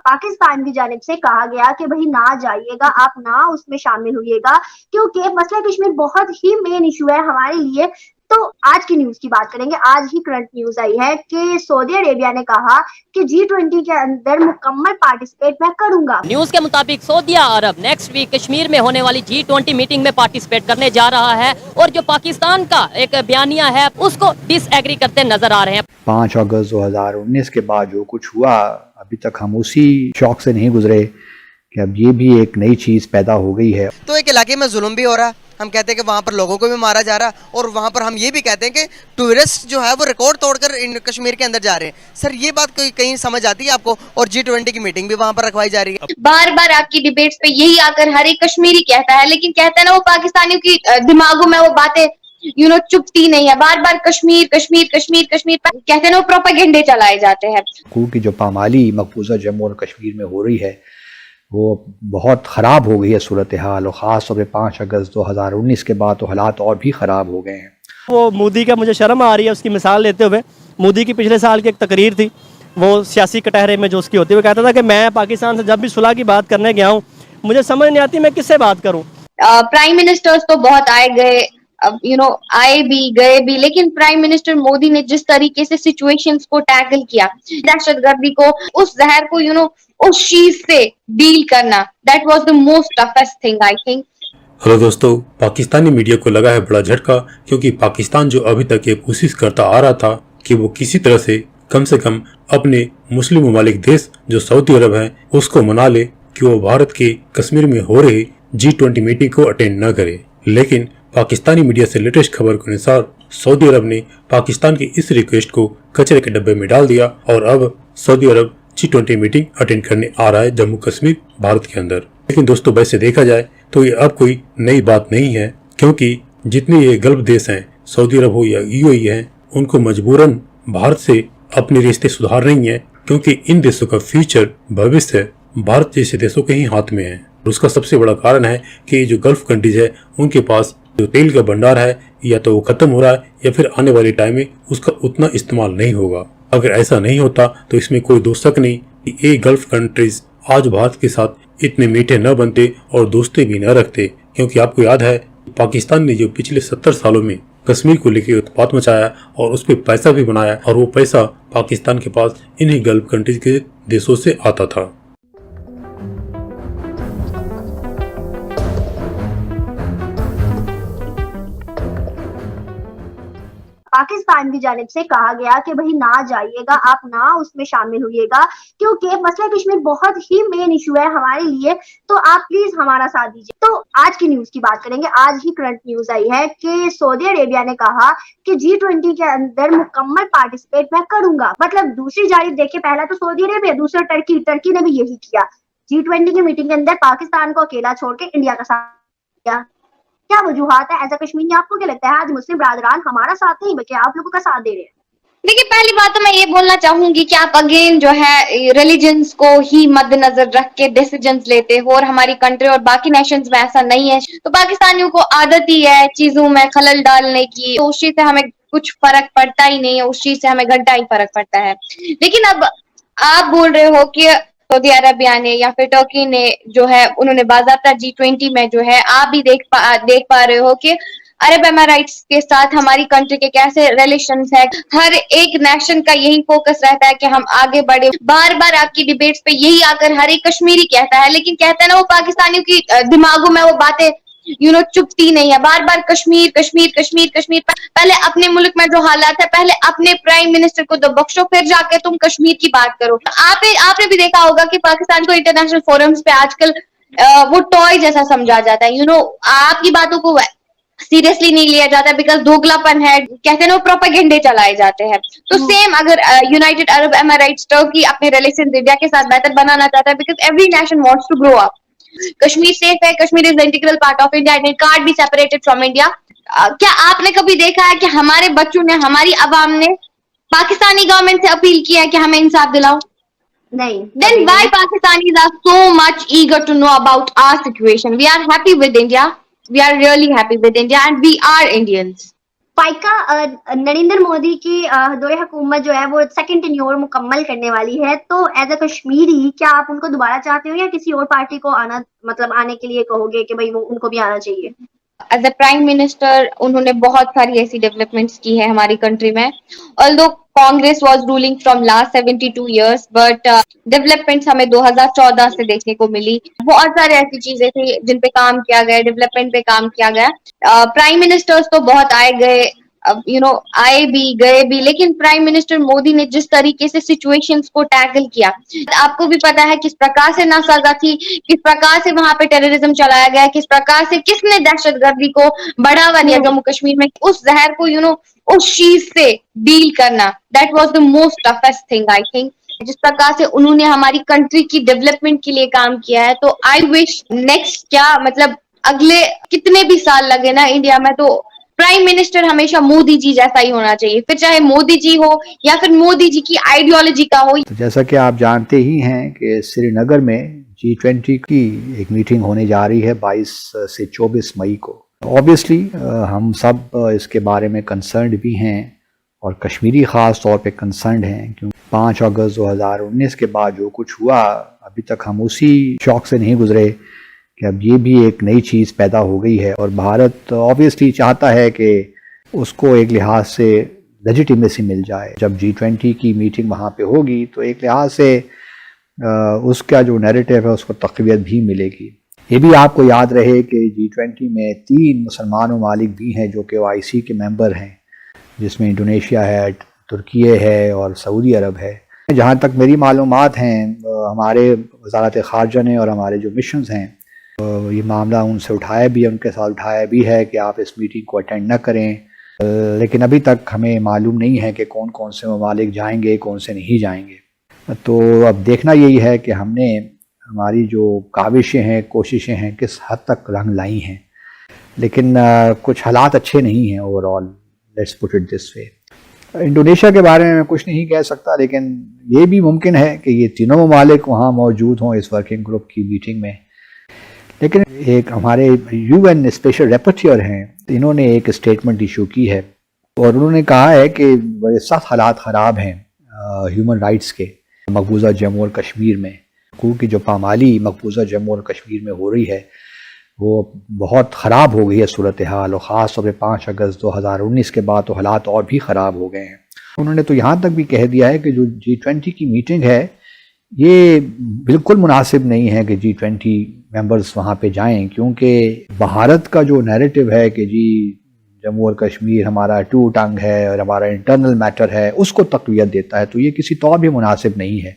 पाकिस्तान की जानिब से कहा गया कि भाई ना जाइएगा, आप ना उसमें शामिल होइएगा, क्योंकि मसला कश्मीर बहुत ही मेन इशू है हमारे लिए। तो आज की न्यूज की बात करेंगे। आज ही करंट न्यूज आई है कि सऊदी अरेबिया ने कहा कि G20 के अंदर मुकम्मल पार्टिसिपेट मैं करूंगा। न्यूज के मुताबिक सऊदी अरब नेक्स्ट वीक कश्मीर में होने वाली G20 मीटिंग में पार्टिसिपेट करने जा रहा है और जो पाकिस्तान का एक बयानिया है उसको डिसएग्री करते नजर आ रहे हैं। 5 अगस्त 2019 के बाद जो कुछ हुआ, अभी तक हम उसी शौक से नहीं गुजरे कि अब ये भी एक नई चीज पैदा हो गई है। तो एक इलाके में जुल्म भी हो रहा, हम कहते हैं कि वहाँ पर लोगों को भी मारा जा रहा, और वहाँ पर हम ये भी कहते हैं कि टूरिस्ट जो है वो रिकॉर्ड तोड़कर कश्मीर के अंदर जा रहे हैं। सर ये बात कोई कहीं समझ आती है आपको? और G20 की मीटिंग भी वहाँ पर रखवाई जा रही है। बार बार आपकी डिबेट्स पे यही आकर हर एक कश्मीरी कहता है, लेकिन कहता है ना वो पाकिस्तानियों की दिमागों में वो बातें चुपती नहीं है। बार बार कश्मीर कश्मीर कश्मीर कश्मीर कहते हैं ना वो प्रोपेगेंडे चलाए जाते हैं। की जो पामाली मकबूजा जम्मू और कश्मीर में हो रही है वो बहुत ख़राब हो गई है सूरत हाल, और ख़ास तौर पर 5 अगस्त 2019 के बाद तो हालात और भी ख़राब हो गए हैं। वो मोदी का मुझे शर्म आ रही है उसकी मिसाल लेते हुए। मोदी की पिछले साल की एक तकरीर थी, वो सियासी कटहरे में जो उसकी होती है, वो कहता था कि मैं पाकिस्तान से जब भी सुलह की बात करने गया हूँ मुझे समझ नहीं आती मैं किससे बात करूँ। प्राइम मिनिस्टर्स तो बहुत आए गए, आए भी गए भी, लेकिन प्राइम मिनिस्टर मोदी ने जिस तरीके से सिचुएशंस को टैकल किया, दहशतगर्दी को, उस जहर को उस चीज से डील करना, that was the most toughest thing I think. Hello दोस्तों, पाकिस्तानी मीडिया को लगा है बड़ा झटका, क्योंकि पाकिस्तान जो अभी तक ये कोशिश करता आ रहा था कि वो किसी तरह से कम अपने मुस्लिम ममालिक देश जो सऊदी अरब है उसको मना ले कि वो भारत के कश्मीर में हो रही G20 मीटिंग को अटेंड न करे। लेकिन पाकिस्तानी मीडिया से लेटेस्ट खबर के अनुसार सऊदी अरब ने पाकिस्तान की इस रिक्वेस्ट को कचरे के डब्बे में डाल दिया और अब सऊदी अरब G20 मीटिंग अटेंड करने आ रहा है जम्मू कश्मीर भारत के अंदर। लेकिन दोस्तों वैसे देखा जाए तो ये अब कोई नई बात नहीं है, क्योंकि जितने ये गल्फ देश हैं, सऊदी अरब हो या UAE हैं, उनको मजबूरन भारत से अपने रिश्ते सुधार रही हैं, क्योंकि इन देशों का फ्यूचर भविष्य भारत जैसे देशों के ही हाथ में है। उसका सबसे बड़ा कारण है कि जो गल्फ कंट्रीज है उनके पास जो तेल का भंडार है या तो वो खत्म हो रहा है या फिर आने वाले टाइम में उसका उतना इस्तेमाल नहीं होगा। अगर ऐसा नहीं होता तो इसमें कोई दो शक नहीं कि ये गल्फ कंट्रीज आज भारत के साथ इतने मीठे न बनते और दोस्ती भी न रखते, क्योंकि आपको याद है पाकिस्तान ने जो पिछले 70 सालों में कश्मीर को लेकर उत्पात मचाया और उस पर पैसा भी बनाया, और वो पैसा पाकिस्तान के पास इन्हीं गल्फ कंट्रीज के देशों से आता था। पाकिस्तान की जानिब से कहा गया कि भाई ना जाइएगा, आप ना उसमें शामिल होइएगा, क्योंकि मसला कश्मीर बहुत ही मेन इशू है हमारे लिए। तो आप प्लीज हमारा साथ दीजिए। तो आज की न्यूज की बात करेंगे। आज ही करंट न्यूज आई है कि सऊदी अरेबिया ने कहा कि G20 के अंदर मुकम्मल पार्टिसिपेट मैं करूंगा। मतलब दूसरी जानिब देखिए, पहला तो सऊदी अरेबिया, दूसरा टर्की ने भी यही किया। G20 की मीटिंग के अंदर पाकिस्तान को अकेला छोड़ के इंडिया का साथ किया। क्या वजूहात है? ऐसा कश्मीर में आपको क्या लगता है आज मुस्लिम बरादरान हमारा साथ नहीं बल्कि आप लोगों का साथ दे रहे हैं? देखिए, पहली बात तो मैं ये बोलना चाहूंगी कि आप अगेन जो है रिलीजन्स को ही मद्देनजर रख के डिसीजंस लेते हो, और हमारी कंट्री और बाकी नेशंस में ऐसा नहीं है। तो पाकिस्तानियों को आदत ही है चीजों में खलल डालने की, तो उस चीज से हमें कुछ फर्क पड़ता ही नहीं है, उस चीज से हमें घंटा ही फर्क पड़ता है। लेकिन अब आप बोल रहे हो कि सऊदी अरबिया ने या फिर टर्की ने जो है उन्होंने बाज़ाब्ता G20 में जो है, आप भी देख पा रहे हो कि अरब एमिरेट्स के साथ हमारी कंट्री के कैसे रिलेशंस है। हर एक नेशन का यही फोकस रहता है कि हम आगे बढ़े। बार बार आपकी डिबेट्स पे यही आकर हर एक कश्मीरी कहता है, लेकिन कहता है ना वो पाकिस्तानियों की दिमागों में वो बातें चुपती नहीं है। बार बार कश्मीर कश्मीर कश्मीर कश्मीर। पहले अपने मुल्क में जो हालात है, पहले अपने प्राइम मिनिस्टर को तो बख्शो, फिर जाके तुम कश्मीर की बात करो। आपने भी देखा होगा कि पाकिस्तान को इंटरनेशनल फोरम्स पे आजकल वो टॉय जैसा समझा जाता है। आपकी बातों को सीरियसली नहीं लिया जाता, बिकॉज दोगलापन है, कहते हैं ना प्रोपेगेंडे चलाए जाते हैं। तो सेम अगर यूनाइटेड अरब एमिरेट्स टर्की अपने रिलेशन इंडिया के साथ बेहतर बनाना चाहता है, because every nation wants to grow up. Kashmir safe है, Kashmir is integral part of India and it can't be separated from India. क्या आपने कभी देखा है कि हमारे बच्चों ने, हमारी अवाम ने पाकिस्तानी गवर्नमेंट से अपील किया है कि हमें इंसाफ दिलाओ? नहीं। Then why Pakistanis are so much eager to know about our situation? We are happy with India. We are really happy with India and we are Indians. Narendra Modi की दौरे हुकूमत जो है वो सेकंड टेन्योर मुकम्मल करने वाली है, तो एज अ कश्मीरी क्या आप उनको दोबारा चाहते हो या किसी और पार्टी को आने के लिए कहोगे कि भाई वो उनको भी आना चाहिए? एज अ प्राइम मिनिस्टर उन्होंने बहुत सारी ऐसी डेवलपमेंट्स की है हमारी कंट्री में। Although Congress was ruling from last 72 years, but developments हमें 2014 से देखने को मिली। बहुत सारे ऐसी चीजें थी जिन पे काम किया गया, डेवलपमेंट पे काम किया गया। प्राइम मिनिस्टर्स तो बहुत आए गए, आए भी गए भी, लेकिन प्राइम मिनिस्टर मोदी ने जिस तरीके से सिचुएशंस को टैकल किया, आपको भी पता है किस प्रकार से नासाजा थी, किस प्रकार से वहां पे टेररिज्म चलाया गया, किस प्रकार से किसने दहशतगर्दी को बढ़ावा दिया जम्मू कश्मीर में। उस जहर को उस चीज से डील करना, that was the most toughest thing I think. जिस प्रकार से उन्होंने हमारी कंट्री की डेवलपमेंट के लिए काम किया है, तो आई विश नेक्स्ट अगले कितने भी साल लगे ना इंडिया में, तो प्राइम मिनिस्टर हमेशा मोदी जी जैसा ही होना चाहिए, फिर चाहे मोदी जी हो या फिर मोदी जी की आइडियोलॉजी का हो। तो जैसा कि आप जानते ही हैं कि श्रीनगर में G20 की एक मीटिंग होने जा रही है 22 से 24 मई को। ऑब्वियसली हम सब इसके बारे में कंसर्न्ड भी हैं और कश्मीरी ख़ास तौर पे कंसर्न्ड हैं, क्योंकि 5 अगस्त 2019 के बाद जो कुछ हुआ, अभी तक हम उसी शौक से नहीं गुजरे कि अब ये भी एक नई चीज़ पैदा हो गई है और भारत ऑब्वियसली चाहता है कि उसको एक लिहाज से लेजिटिमेसी मिल जाए। जब G20 की मीटिंग वहाँ पे होगी तो एक लिहाज से उसका जो नैरेटिव है उसको तक़वियत भी मिलेगी। ये भी आपको याद रहे कि G20 में 3 मुसलमान ममालिक भी हैं जो कि OIC के मेंबर हैं, जिसमें इंडोनेशिया है, तुर्की है और सऊदी अरब है। जहाँ तक मेरी मालूमात हैं, हमारे वज़ारत ख़ारजा ने और हमारे जो मिशंस हैं ये मामला उनसे उठाया भी है, उनके साथ उठाया भी है कि आप इस मीटिंग को अटेंड न करें, लेकिन अभी तक हमें मालूम नहीं है कि कौन कौन से ममालिक जाएंगे, कौन से नहीं जाएंगे। तो अब देखना यही है कि हमने हमारी जो काविशें हैं, कोशिशें हैं, किस हद तक रंग लाई हैं। लेकिन कुछ हालात अच्छे नहीं हैं overall, let's put it this way. Indonesia के बारे में मैं कुछ नहीं कह सकता, लेकिन ये भी मुमकिन है कि ये तीनों ममालिक वहाँ मौजूद हों इस वर्किंग ग्रुप की मीटिंग में। लेकिन एक हमारे UN स्पेशल रेपोर्टर हैं, इन्होंने एक स्टेटमेंट इशू की है और उन्होंने कहा है कि बड़े सख्त हालात ख़राब हैं ह्यूमन राइट्स के मकबूजा जम्मू और कश्मीर में। हकूक़ की जो पामाली मकबूजा जम्मू और कश्मीर में हो रही है वो बहुत ख़राब हो गई है सूरत हाल, और ख़ास तौर पर 5 अगस्त 2019 के बाद तो हालात और भी ख़राब हो गए हैं। उन्होंने तो यहाँ तक भी कह दिया है कि जो G20 की मीटिंग है ये बिल्कुल मुनासिब नहीं है कि G20 मेंबर्स वहाँ पे जाएं, क्योंकि भारत का जो नैरेटिव है कि जी जम्मू और कश्मीर हमारा टू टंग है और हमारा इंटरनल मैटर है, उसको तक़वियत देता है, तो ये किसी तौर भी मुनासिब नहीं है।